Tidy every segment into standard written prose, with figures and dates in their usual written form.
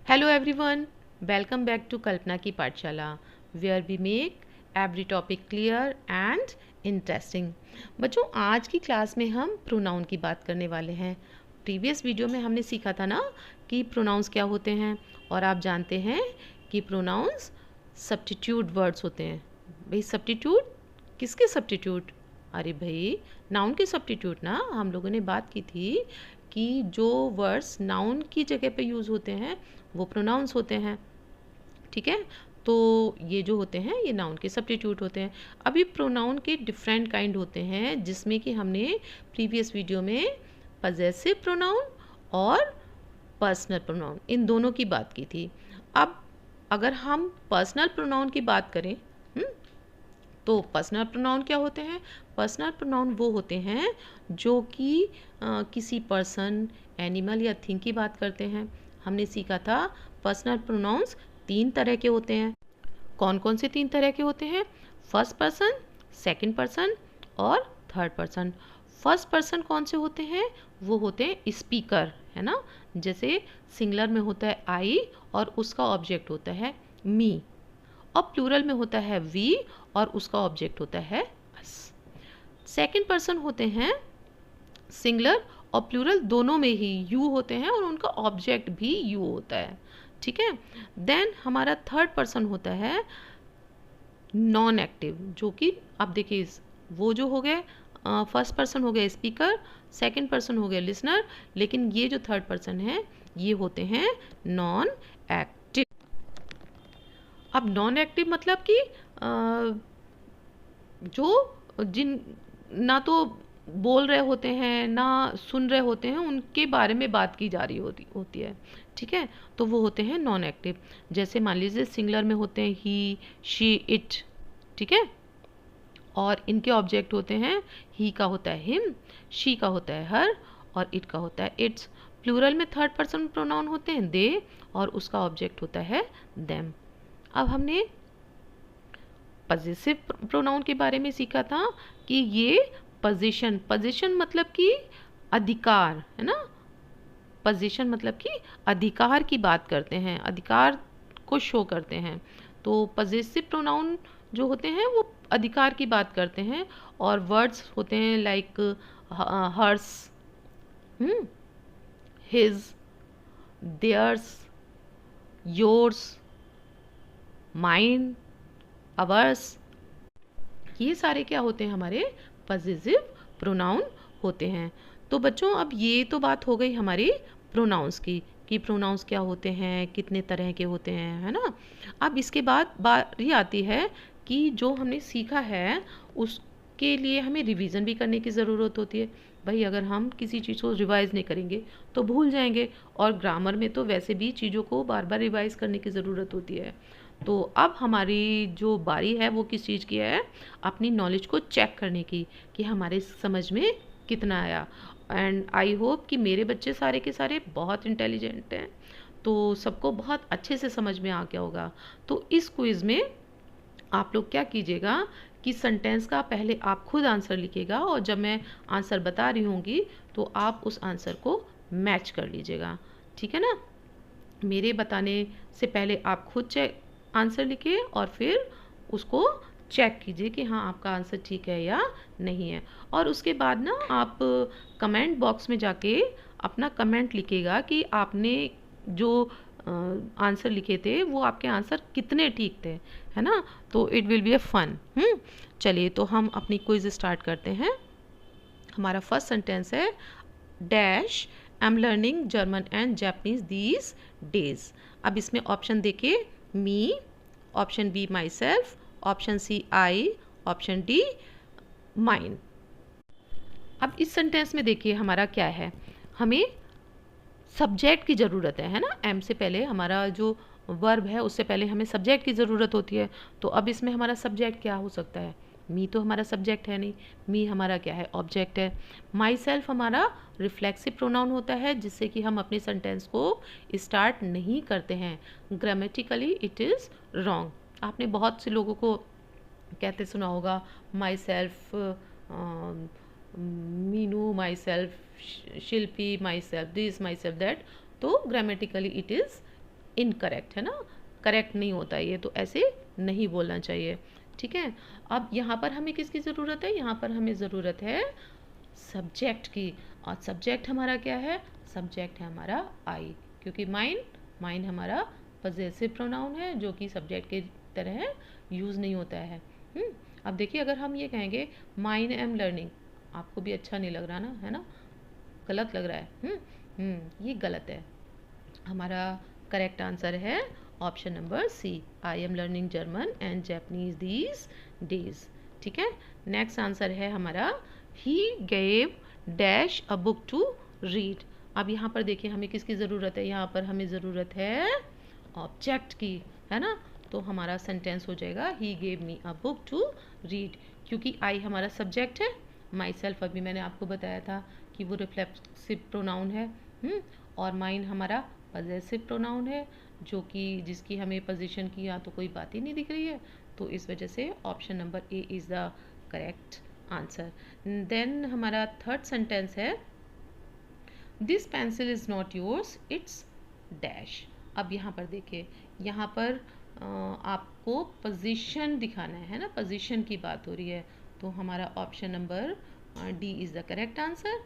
Hello everyone, welcome back to Kalpana की पाठशाला where we make every topic clear and interesting। बच्चों आज की क्लास में हम प्रोनाउन की बात करने वाले हैं। प्रीवियस वीडियो में हमने सीखा था ना कि प्रोनाउंस क्या होते हैं, और आप जानते हैं कि प्रोनाउंस सब्स्टिट्यूट वर्ड्स होते हैं। भाई सब्स्टिट्यूट किसके सब्स्टिट्यूट? अरे भाई नाउन के सब्स्टिट्यूट ना। हम लोगों ने बात की थी कि जो वर्ड्स नाउन की जगह पे यूज़ होते हैं वो प्रोनाउंस होते हैं। ठीक है, तो ये जो होते हैं ये नाउन के सब्स्टिट्यूट होते हैं। अभी प्रोनाउन के डिफरेंट काइंड होते हैं, जिसमें कि हमने प्रीवियस वीडियो में पजेसिव प्रोनाउन और पर्सनल प्रोनाउन इन दोनों की बात की थी। अब अगर हम पर्सनल प्रोनाउन की बात करें तो पर्सनल प्रोनाउन क्या होते हैं? पर्सनल प्रोनाउन वो होते हैं जो कि किसी पर्सन, एनिमल या थिंग की बात करते हैं। हमने सीखा था पर्सनल प्रोनाउंस 3 तरह के होते हैं। कौन कौन से 3 तरह के होते हैं? फर्स्ट पर्सन, सेकंड पर्सन और थर्ड पर्सन। फर्स्ट पर्सन कौन से होते हैं? वो होते हैं स्पीकर, है ना। जैसे सिंगुलर में होता है आई और उसका ऑब्जेक्ट होता है मी, और प्लूरल में होता है वी और उसका ऑब्जेक्ट होता है अस। सेकंड पर्सन होते हैं सिंगुलर और प्लूरल दोनों में ही यू होते हैं और उनका ऑब्जेक्ट भी यू होता है। ठीक है, देन हमारा थर्ड पर्सन होता है नॉन एक्टिव, जो कि आप देखिए वो जो हो गए फर्स्ट पर्सन हो गया स्पीकर, सेकंड पर्सन हो गया लिसनर, लेकिन ये जो थर्ड पर्सन है ये होते हैं नॉन एक्टिव। अब नॉन एक्टिव मतलब कि जो जिन ना तो बोल रहे होते हैं ना सुन रहे होते हैं, उनके बारे में बात की जा रही होती है। ठीक है, तो वो होते हैं नॉन एक्टिव। जैसे मान लीजिए सिंगुलर में होते हैं ही, शी, इट। ठीक है, और इनके ऑब्जेक्ट होते हैं ही का होता है हिम, शी का होता है हर और इट का होता है इट्स। प्लूरल में थर्ड पर्सन प्रोनाउन होते हैं दे और उसका ऑब्जेक्ट होता है देम। अब हमने पजेसिव प्रोनाउन के बारे में सीखा था कि ये पोजीशन मतलब कि अधिकार, है ना। पोजीशन मतलब कि अधिकार की बात करते हैं, अधिकार को शो करते हैं। तो पजेसिव प्रोनाउन जो होते हैं वो अधिकार की बात करते हैं, और वर्ड्स होते हैं like hers, his, theirs, yours, mine, ours. ये सारे क्या होते हैं? हमारे पजेसिव प्रोनाउन होते हैं। तो बच्चों अब ये तो बात हो गई हमारी प्रोनाउंस की कि प्रोनाउंस क्या होते हैं, कितने तरह के होते हैं, है ना। अब इसके बाद बारी आती है कि जो हमने सीखा है उसके लिए हमें रिवीजन भी करने की ज़रूरत होती है। भाई अगर हम किसी चीज़ को रिवाइज़ नहीं करेंगे तो भूल जाएंगे, और ग्रामर में तो वैसे भी चीज़ों को बार बार रिवाइज़ करने की ज़रूरत होती है। तो अब हमारी जो बारी है वो किस चीज़ की है? अपनी नॉलेज को चेक करने की कि हमारे समझ में कितना आया। एंड आई होप कि मेरे बच्चे सारे के सारे बहुत इंटेलिजेंट हैं, तो सबको बहुत अच्छे से समझ में आ गया होगा। तो इस क्विज़ में आप लोग क्या कीजिएगा कि सेंटेंस का पहले आप खुद आंसर लिखिएगा, और जब मैं आंसर बता रही होंगी तो आप उस आंसर को मैच कर लीजिएगा। ठीक है ना। मेरे बताने से पहले आप खुद आंसर लिखिए और फिर उसको चेक कीजिए कि हाँ आपका आंसर ठीक है या नहीं है। और उसके बाद ना आप कमेंट बॉक्स में जाके अपना कमेंट लिखिएगा कि आपने जो आंसर लिखे थे वो आपके आंसर कितने ठीक थे, है ना। तो it will be a fun. चलिए तो हम अपनी क्विज स्टार्ट करते हैं। हमारा फर्स्ट सेंटेंस है dash I am learning German and Japanese these days. अब इसमें ऑप्शन देखिए, me, option B myself, option C I, option D mine. अब इस सेंटेंस में देखिए हमारा क्या है, हमें सब्जेक्ट की ज़रूरत है ना। एम से पहले हमारा जो वर्ब है उससे पहले हमें सब्जेक्ट की ज़रूरत होती है। तो अब इसमें हमारा सब्जेक्ट क्या हो सकता है? मी तो हमारा सब्जेक्ट है नहीं, मी हमारा क्या है? ऑब्जेक्ट है। माई सेल्फ हमारा रिफ्लेक्सिव प्रोनाउन होता है, जिससे कि हम अपने सेंटेंस को स्टार्ट नहीं करते हैं। Grammatically it is wrong. आपने बहुत से लोगों को कहते सुना होगा my self, Meenu, my self, Shilpi, my self this, my self that. तो ग्रामेटिकली इट इज़ इनकरेक्ट है ना, करेक्ट नहीं होता ये, तो ऐसे नहीं बोलना चाहिए। ठीक है, अब यहाँ पर हमें किसकी ज़रूरत है, यहाँ पर हमें ज़रूरत है सब्जेक्ट की। और सब्जेक्ट हमारा क्या है, सब्जेक्ट है हमारा आई, क्योंकि माइन हमारा पजेसिव प्रोनाउन है जो कि सब्जेक्ट के तरह यूज़ नहीं होता है। अब देखिए, अगर हम ये कहेंगे माइन एम लर्निंग, आपको भी अच्छा नहीं लग रहा ना, है ना, गलत लग रहा है। ये गलत है। हमारा करेक्ट आंसर है option number C, I am learning German and Japanese these days. ठीक है, नेक्स्ट आंसर है हमारा he gave dash a book to read. अब यहाँ पर देखिए हमें किसकी ज़रूरत है, यहाँ पर हमें ज़रूरत है ऑब्जेक्ट की, है ना। तो हमारा सेंटेंस हो जाएगा he gave me a book to read, क्योंकि आई हमारा सब्जेक्ट है, माई सेल्फ अभी मैंने आपको बताया था कि वो रिफ्लेक्सिव प्रोनाउन है। और माइन हमारा पजेसिव प्रोनाउन है, जो कि जिसकी हमें पोजीशन की या तो कोई बात ही नहीं दिख रही है, तो इस वजह से option number A is the correct answer. Then हमारा थर्ड सेंटेंस है this pencil is not yours it's dash. अब यहाँ पर देखिए, यहाँ पर आपको पोजीशन दिखाना है ना, पोजीशन की बात हो रही है, तो हमारा option number D is the correct answer,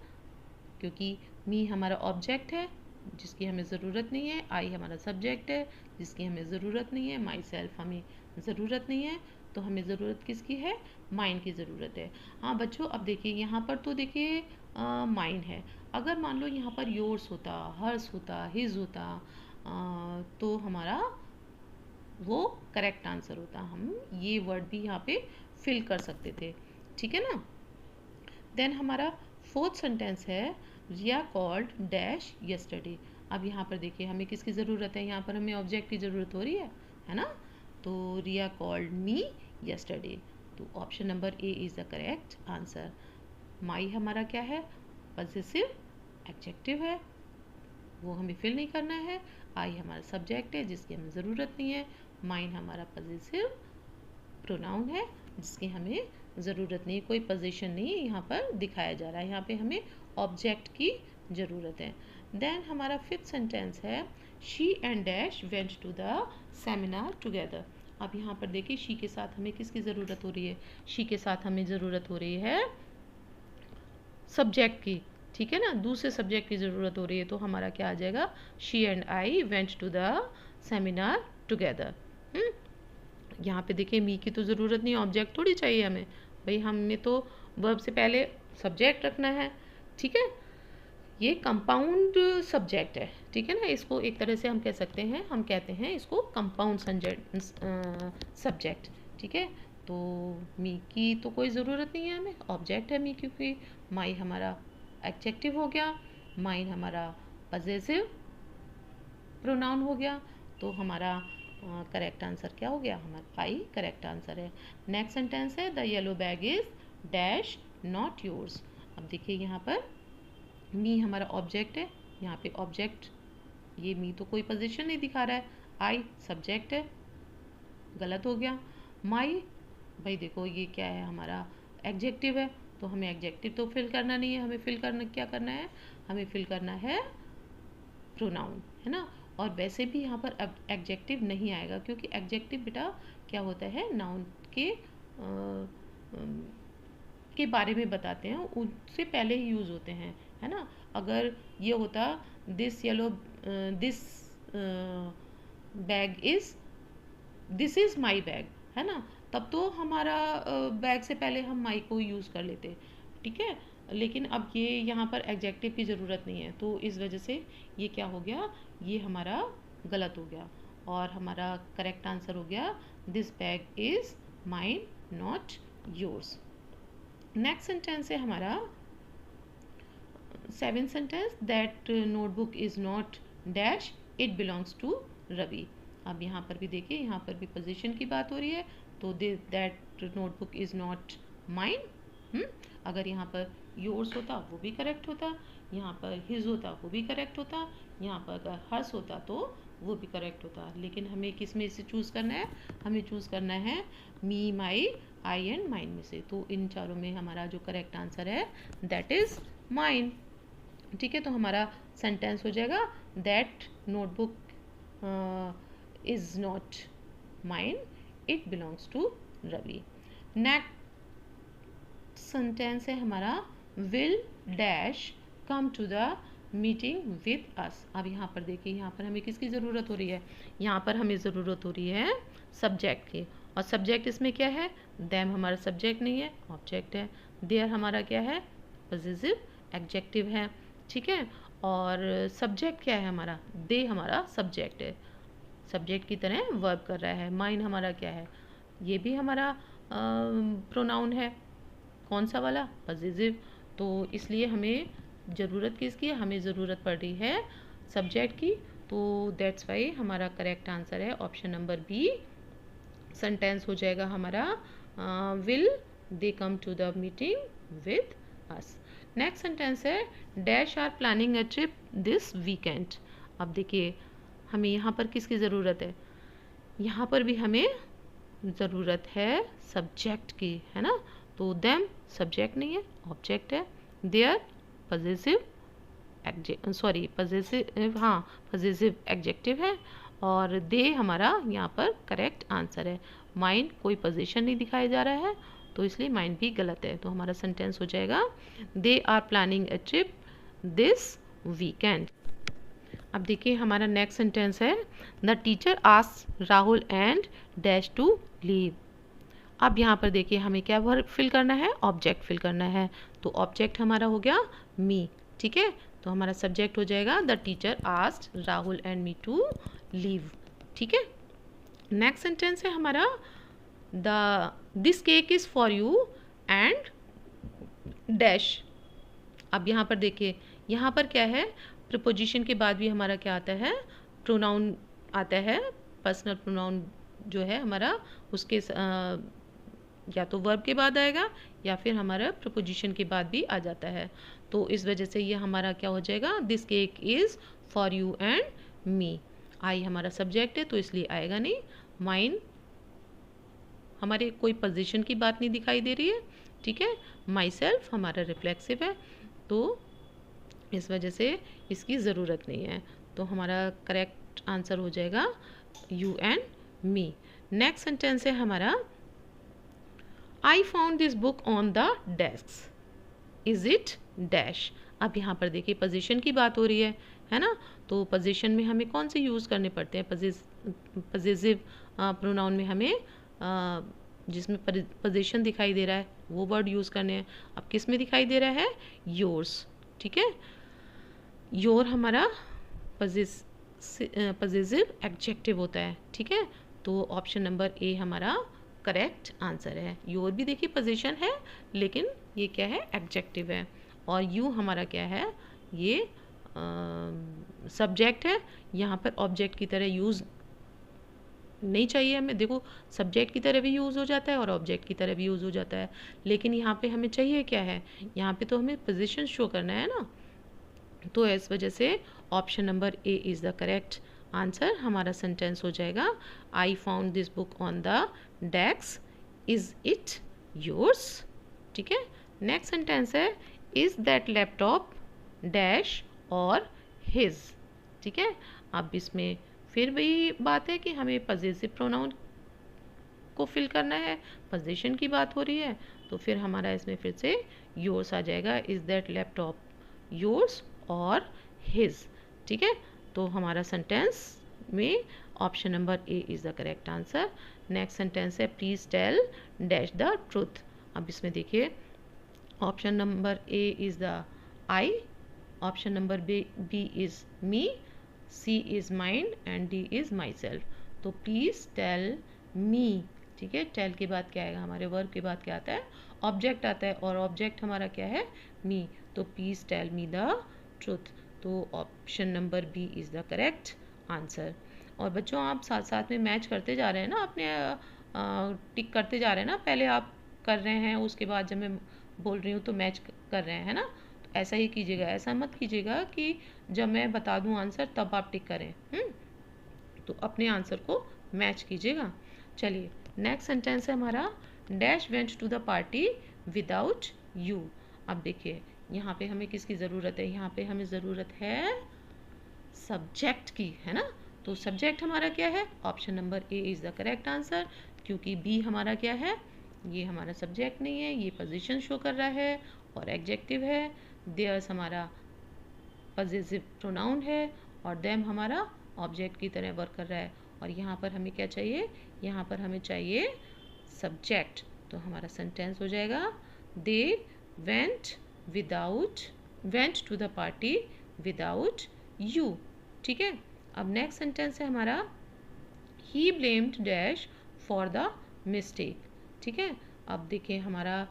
क्योंकि मी हमारा ऑब्जेक्ट है जिसकी हमें ज़रूरत नहीं है, आई हमारा सब्जेक्ट है जिसकी हमें ज़रूरत नहीं है, माई सेल्फ हमें ज़रूरत नहीं है, तो हमें ज़रूरत किसकी है, माइन की ज़रूरत है। हाँ बच्चों, अब देखिए यहाँ पर तो देखिए माइन है, अगर मान लो यहाँ पर योर्स होता, हर्स होता, हिज होता, तो हमारा वो करेक्ट आंसर होता, हम ये वर्ड भी यहाँ पे फिल कर सकते थे। ठीक है ना। देन हमारा फोर्थ सेंटेंस है रिया कॉल्ड डैश यस्टरडे। अब यहाँ पर देखिए हमें किसकी ज़रूरत है, यहाँ पर हमें ऑब्जेक्ट की ज़रूरत हो रही है ना। तो रिया कॉल्ड मी यस्टरडे, तो option number A is the correct answer. My हमारा क्या है, पजेसिव एडजेक्टिव है, वो हमें फिल नहीं करना है। आई हमारा सब्जेक्ट है जिसकी हमें ज़रूरत नहीं है। माइन हमारा पजेसिव प्रोनाउन है जिसकी हमें ज़रूरत नहीं, कोई पोजीशन नहीं यहाँ पर दिखाया जा रहा है, यहाँ पे हमें ऑब्जेक्ट की ज़रूरत है। देन हमारा फिफ्थ सेंटेंस है she and dash went to the seminar together. अब यहाँ पर देखिए शी के साथ हमें किसकी ज़रूरत हो रही है, शी के साथ हमें ज़रूरत हो रही है सब्जेक्ट की। ठीक है ना, दूसरे सब्जेक्ट की ज़रूरत हो रही है, तो हमारा क्या आ जाएगा, she and I went to the seminar together. यहाँ पे देखिए मी की तो ज़रूरत नहीं, ऑब्जेक्ट थोड़ी चाहिए हमें, भाई हमें तो वर्ब से पहले सब्जेक्ट रखना है। ठीक है, ये कंपाउंड सब्जेक्ट है। ठीक है ना, इसको एक तरह से हम कह सकते हैं, हम कहते हैं इसको कंपाउंड सब्जेक्ट। ठीक है, तो मी की तो कोई ज़रूरत नहीं है हमें, ऑब्जेक्ट है मी, क्योंकि माई हमारा एडजेक्टिव हो गया, माइन हमारा पजेसिव प्रोनाउन हो गया, तो हमारा करेक्ट आंसर क्या हो गया, हमारा आई करेक्ट आंसर है। नेक्स्ट सेंटेंस है the yellow bag is dash not yours. अब देखिए यहाँ पर मी हमारा ऑब्जेक्ट है, यहाँ पे ऑब्जेक्ट, ये मी तो कोई पोजीशन नहीं दिखा रहा है, आई सब्जेक्ट है, गलत हो गया। माई, भाई देखो ये क्या है, हमारा एडजेक्टिव है, तो हमें एडजेक्टिव तो फिल करना नहीं है, हमें फिल करना क्या करना है, हमें फिल करना है प्रोनाउन, है ना। और वैसे भी यहाँ पर एडजेक्टिव नहीं आएगा, क्योंकि एडजेक्टिव बेटा क्या होता है, नाउन के बारे में बताते हैं, उससे पहले ही यूज़ होते हैं, है ना। अगर ये होता this yellow this bag is, this is my bag, है ना, तब तो हमारा बैग से पहले हम माई को यूज़ कर लेते। ठीक है, लेकिन अब ये यहाँ पर एडजेक्टिव की ज़रूरत नहीं है, तो इस वजह से ये क्या हो गया, ये हमारा गलत हो गया, और हमारा करेक्ट आंसर हो गया this bag is mine not yours. Next sentence है हमारा seventh sentence that notebook is not dash it belongs to Ravi. अब यहाँ पर भी देखिए, यहाँ पर भी पोजीशन की बात हो रही है, तो that notebook is not mine. अगर यहाँ पर योर्स होता वो भी करेक्ट होता, यहाँ पर हिज होता वो भी करेक्ट होता, यहाँ पर अगर हर्स होता तो वो भी करेक्ट होता, लेकिन हमें किस में से चूज़ करना है, हमें चूज़ करना है मी, माई, आई एंड माइन में से। तो इन चारों में हमारा जो करेक्ट आंसर है दैट इज़ माइन। ठीक है, तो हमारा सेंटेंस हो जाएगा that notebook is not mine, it belongs to Ravi. Next sentence है हमारा will dash come to the meeting with us. अब यहाँ पर देखिए, यहाँ पर हमें किसकी ज़रूरत हो रही है? यहाँ पर हमें ज़रूरत हो रही है सब्जेक्ट की, और सब्जेक्ट इसमें क्या है? देम हमारा सब्जेक्ट नहीं है, ऑब्जेक्ट है। देयर हमारा क्या है? पॉजिटिव एडजेक्टिव है, ठीक है। और सब्जेक्ट क्या है हमारा? दे हमारा सब्जेक्ट है, सब्जेक्ट की तरह वर्ब कर रहा है। माइन हमारा क्या है? ये भी हमारा प्रोनाउन है। कौन सा वाला? पॉजिटिव। तो इसलिए हमें ज़रूरत किसकी है? हमें ज़रूरत पड़ रही है सब्जेक्ट की। तो दैट्स वाई हमारा करेक्ट आंसर है ऑप्शन नंबर बी। सेंटेंस हो जाएगा हमारा will they come to the meeting with us. Next sentence है dash are planning a trip this weekend. अब देखिए, हमें यहाँ पर किसकी ज़रूरत है? यहाँ पर भी हमें ज़रूरत है सब्जेक्ट की, है ना। तो देम सब्जेक्ट नहीं है, ऑब्जेक्ट है। देयर पॉजिटिव पॉजिटिव एडजेक्टिव है, और दे हमारा यहाँ पर करेक्ट आंसर है। माइंड कोई पोजीशन नहीं दिखाया जा रहा है, तो इसलिए माइंड भी गलत है। तो हमारा सेंटेंस हो जाएगा they are planning a trip this weekend. अब देखिए हमारा नेक्स्ट सेंटेंस है the teacher asked Rahul and dash to leave. अब यहाँ पर देखिए हमें क्या वर्ब फिल करना है? ऑब्जेक्ट फिल करना है। तो ऑब्जेक्ट हमारा हो गया मी, ठीक है। तो हमारा सब्जेक्ट हो जाएगा the teacher asked Rahul and me to leave, ठीक है। नेक्स्ट सेंटेंस है हमारा this cake is for you and dash. अब यहाँ पर देखिए, यहाँ पर क्या है? प्रीपोजिशन के बाद भी हमारा क्या आता है? प्रोनाउन आता है। पर्सनल प्रोनाउन जो है हमारा, उसके या तो वर्ब के बाद आएगा या फिर हमारा प्रीपोजिशन के बाद भी आ जाता है। तो इस वजह से ये हमारा क्या हो जाएगा? This cake is for you and me. I हमारा सब्जेक्ट है तो इसलिए आएगा नहीं। माइन हमारे कोई पोजीशन की बात नहीं दिखाई दे रही है, ठीक है। माई सेल्फ हमारा रिफ्लेक्सिव है, तो इस वजह से इसकी ज़रूरत नहीं है। तो हमारा करेक्ट आंसर हो जाएगा you and me. Next sentence है हमारा I found this book on the desk is it dash. अब यहाँ पर देखिए पोजीशन की बात हो रही है ना। तो पोजीशन में हमें कौन से यूज़ करने पड़ते हैं? पॉजिटिव प्रोनाउन में हमें जिसमें पोजीशन दिखाई दे रहा है वो वर्ड यूज़ करने हैं। अब किस में दिखाई दे रहा है? योर्स, ठीक है। योर हमारा पॉजिटिव एडजेक्टिव होता है, ठीक है। तो ऑप्शन नंबर ए हमारा करेक्ट आंसर है। योर भी देखिए पोजीशन है, लेकिन ये क्या है? एडजेक्टिव है। और यू हमारा क्या है? ये सब्जेक्ट है। यहाँ पर ऑब्जेक्ट की तरह यूज़ नहीं चाहिए हमें। देखो सब्जेक्ट की तरह भी यूज़ हो जाता है और ऑब्जेक्ट की तरह भी यूज़ हो जाता है, लेकिन यहाँ पे हमें चाहिए क्या है? यहाँ पे तो हमें पोजीशन शो करना है ना। तो इस वजह से option number A is the correct answer. हमारा सेंटेंस हो जाएगा I found this book on the desk is it yours, ठीक है। नेक्स्ट सेंटेंस है इज दैट लैपटॉप डैश और हिज, ठीक है। अब इसमें फिर वही बात है कि हमें पॉजिटिव प्रोनाउन को फिल करना है, पोजीशन की बात हो रही है, तो फिर हमारा इसमें फिर से योर्स आ जाएगा। इज दैट लैपटॉप योर्स और हिज, ठीक है। तो हमारा सेंटेंस में option number A is the correct answer. Next sentence है please tell dash the truth. अब इसमें देखिए option number A is the I, option number B is me, C is mind and D is myself. तो please tell me, ठीक है। Tell के बाद क्या आएगा? हमारे वर्ब के बाद क्या आता है? ऑब्जेक्ट आता है, और ऑब्जेक्ट हमारा क्या है? मी। तो please tell me the truth. तो option number B is the correct answer. और बच्चों आप साथ साथ में मैच करते जा रहे हैं ना, अपने टिक करते जा रहे हैं ना। पहले आप कर रहे हैं, उसके बाद जब मैं बोल रही हूँ तो मैच कर रहे हैं ना। तो ऐसा ही कीजिएगा, ऐसा मत कीजिएगा कि जब मैं बता दूँ आंसर तब आप टिक करें। तो अपने आंसर को मैच कीजिएगा। चलिए नेक्स्ट सेंटेंस है हमारा dash went to the party without you. अब देखिए यहाँ पे हमें किसकी ज़रूरत है? यहाँ पे हमें ज़रूरत है सब्जेक्ट की, है ना। तो सब्जेक्ट हमारा क्या है, option number A is the correct answer, क्योंकि बी हमारा क्या है, ये हमारा सब्जेक्ट नहीं है, ये पोजीशन शो कर रहा है और एडजेक्टिव है। देयर्स हमारा पॉजिटिव प्रोनाउन है और देम हमारा ऑब्जेक्ट की तरह वर्क कर रहा है। और यहाँ पर हमें क्या चाहिए, यहाँ पर हमें चाहिए सब्जेक्ट। तो हमारा सेंटेंस हो जाएगा they went to the party without you. ठीक है, अब नेक्स्ट सेंटेंस है हमारा he blamed dash for the mistake. ठीक है, अब देखिए हमारा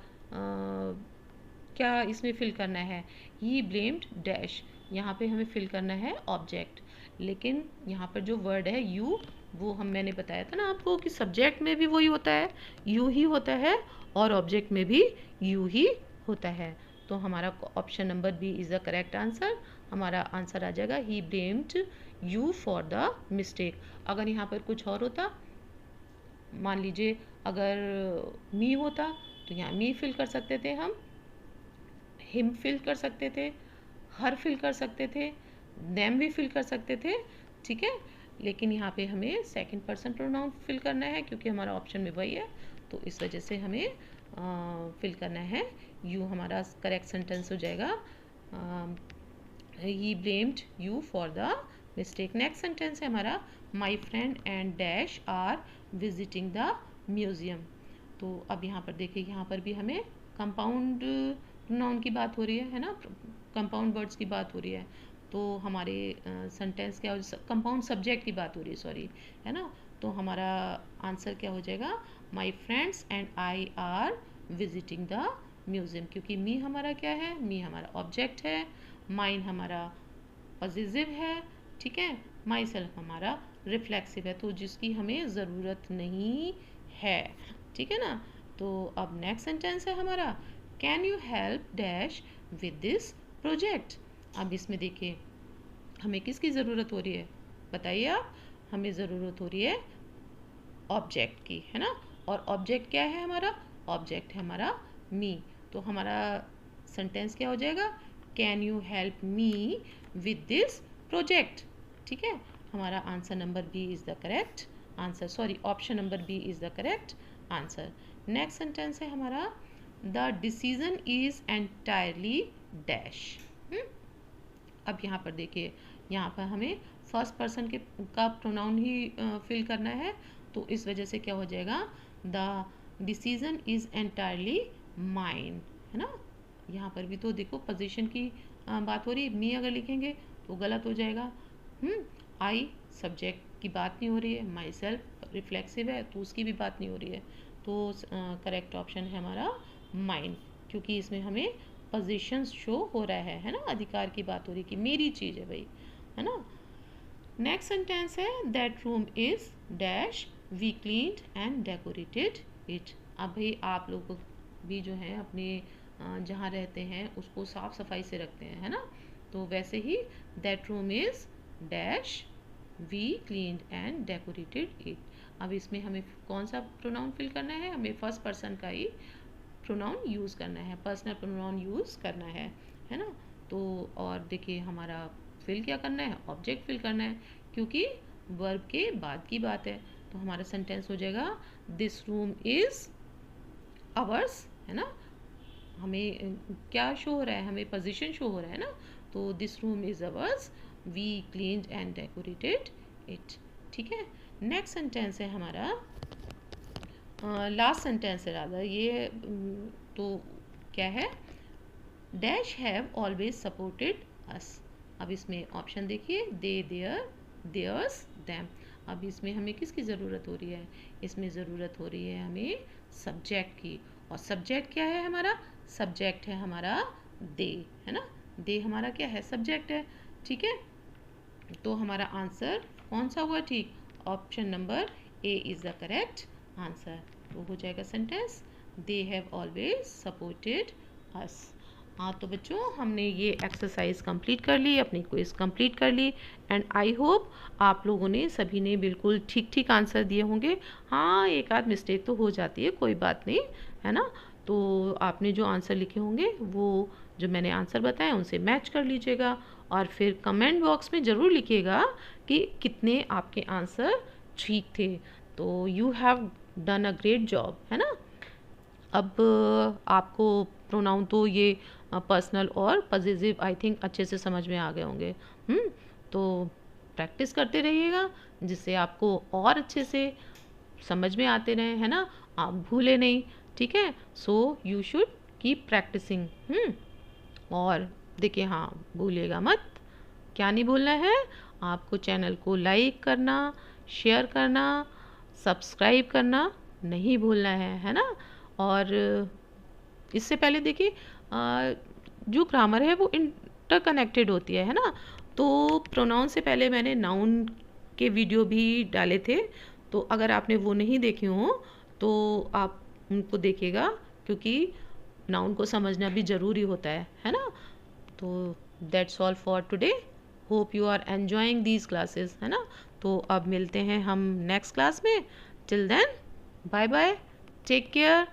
क्या इसमें फिल करना है, ही ब्लेम्ड डैश, यहाँ पे हमें फिल करना है ऑब्जेक्ट, लेकिन यहाँ पर जो वर्ड है यू, वो मैंने बताया था ना आपको कि सब्जेक्ट में भी वही होता है, यू ही होता है, और ऑब्जेक्ट में भी यू ही होता है। तो हमारा option number B is the correct answer. हमारा आंसर आ जाएगा he blamed you for the mistake. अगर यहाँ पर कुछ और होता, मान लीजिए अगर मी होता तो यहाँ मी फिल कर सकते थे हम, हिम फिल कर सकते थे, हर फिल कर सकते थे, देम भी फिल कर सकते थे। ठीक है, लेकिन यहाँ पे हमें सेकंड पर्सन प्रोनाउन फिल करना है क्योंकि हमारा ऑप्शन में वही है, तो इस वजह से हमें फिल करना है यू। हमारा करेक्ट सेंटेंस हो जाएगा he blamed you for the mistake. Next sentence है हमारा my friend and dash are visiting the museum. तो अब यहाँ पर देखिए, यहाँ पर भी हमें कंपाउंड प्रोनाउन की बात हो रही है ना, कंपाउंड वर्ड्स की बात हो रही है। तो हमारे सेंटेंस क्या हो, कंपाउंड सब्जेक्ट की बात हो रही है, सॉरी, है ना। तो हमारा आंसर क्या हो जाएगा, my friends and I R visiting the museum, क्योंकि मी हमारा क्या है, मी हमारा ऑब्जेक्ट है, माइन हमारा पॉजिटिव है, ठीक है, माई सेल्फ हमारा रिफ्लेक्सिव है, तो जिसकी हमें ज़रूरत नहीं है। ठीक है ना। तो अब नेक्स्ट सेंटेंस है हमारा can you help dash with this project. अब इसमें देखिए हमें किसकी ज़रूरत हो रही है, बताइए आप। हमें ज़रूरत हो रही है ऑब्जेक्ट की, है ना। और ऑब्जेक्ट क्या है हमारा, ऑब्जेक्ट है हमारा मी। तो हमारा सेंटेंस क्या हो जाएगा, can you help me with this project. ठीक है, हमारा answer number B is the correct answer, sorry option number B is the correct answer. Next sentence है हमारा the decision is entirely dash. अब यहाँ पर देखिए, यहाँ पर हमें फर्स्ट पर्सन का प्रोनाउन ही फिल करना है, तो इस वजह से क्या हो जाएगा, the decision is entirely mine, है ना। यहाँ पर भी तो देखो पोजीशन की बात हो रही है, मी अगर लिखेंगे तो गलत हो जाएगा। आई सब्जेक्ट की बात नहीं हो रही है, माई सेल्फ रिफ्लेक्सिव है तो उसकी भी बात नहीं हो रही है, तो करेक्ट ऑप्शन है हमारा माइन, क्योंकि इसमें हमें पोजीशन शो हो रहा है ना, अधिकार की बात हो रही है कि मेरी चीज़ है भाई, है ना। नेक्स्ट सेंटेंस है that room is dash we cleaned and decorated it. अब भाई आप लोग भी जो है अपने जहाँ रहते हैं उसको साफ सफाई से रखते हैं, है ना। तो वैसे ही that room is dash we cleaned and decorated it. अब इसमें हमें कौन सा प्रोनाउन फिल करना है, हमें फर्स्ट पर्सन का ही प्रोनाउन यूज़ करना है, पर्सनल प्रोनाउन यूज़ करना है ना। तो और देखिए हमारा फिल क्या करना है, ऑब्जेक्ट फिल करना है, क्योंकि वर्ब के बाद की बात है। तो हमारा सेंटेंस हो जाएगा दिस रूम इज़ आवर्स, है ना। हमें क्या शो हो रहा है, हमें पोजीशन शो हो रहा है ना, तो this room is ours we cleaned and decorated it. ठीक है, नेक्स्ट सेंटेंस है हमारा लास्ट सेंटेंस है रादर, ये तो क्या है, dash have always supported us. अब इसमें ऑप्शन देखिए, दे देयर देयर्स दैम। अब इसमें हमें किसकी ज़रूरत हो रही है, इसमें ज़रूरत हो रही है हमें सब्जेक्ट की, और सब्जेक्ट क्या है हमारा, सब्जेक्ट है हमारा दे, है ना। दे हमारा क्या है, सब्जेक्ट है। ठीक है, तो हमारा आंसर कौन सा हुआ ठीक, option number A is the correct answer. तो हो जाएगा sentence they have always supported us. हाँ, तो बच्चों हमने ये एक्सरसाइज कंप्लीट कर ली, अपनी क्विज कंप्लीट कर ली, एंड आई होप आप लोगों ने सभी ने बिल्कुल ठीक ठीक आंसर दिए होंगे। हाँ, एक आध मिस्टेक तो हो जाती है, कोई बात नहीं, है ना। तो आपने जो आंसर लिखे होंगे वो जो मैंने आंसर बताया उनसे मैच कर लीजिएगा, और फिर कमेंट बॉक्स में ज़रूर लिखिएगा कि कितने आपके आंसर ठीक थे। तो you have done a great job, है ना। अब आपको प्रोनाउन तो ये पर्सनल और पॉजिटिव आई थिंक अच्छे से समझ में आ गए होंगे। तो प्रैक्टिस करते रहिएगा जिससे आपको और अच्छे से समझ में आते रहे, है ना, आप भूले नहीं, ठीक है। So you should keep practising. और देखिए, हाँ, भूलिएगा मत, क्या नहीं भूलना है आपको, चैनल को लाइक करना, शेयर करना, सब्सक्राइब करना नहीं भूलना है ना। और इससे पहले देखिए, जो ग्रामर है वो इंटरकनेक्टेड होती है ना। तो प्रोनाउन से पहले मैंने नाउन के वीडियो भी डाले थे, तो अगर आपने वो नहीं देखे हो तो आप उनको देखिएगा, क्योंकि नाउन को समझना भी ज़रूरी होता है ना। तो that's all for today, hope you are enjoying these classes, है ना। तो अब मिलते हैं हम नेक्स्ट क्लास में। Till then, bye bye, take care.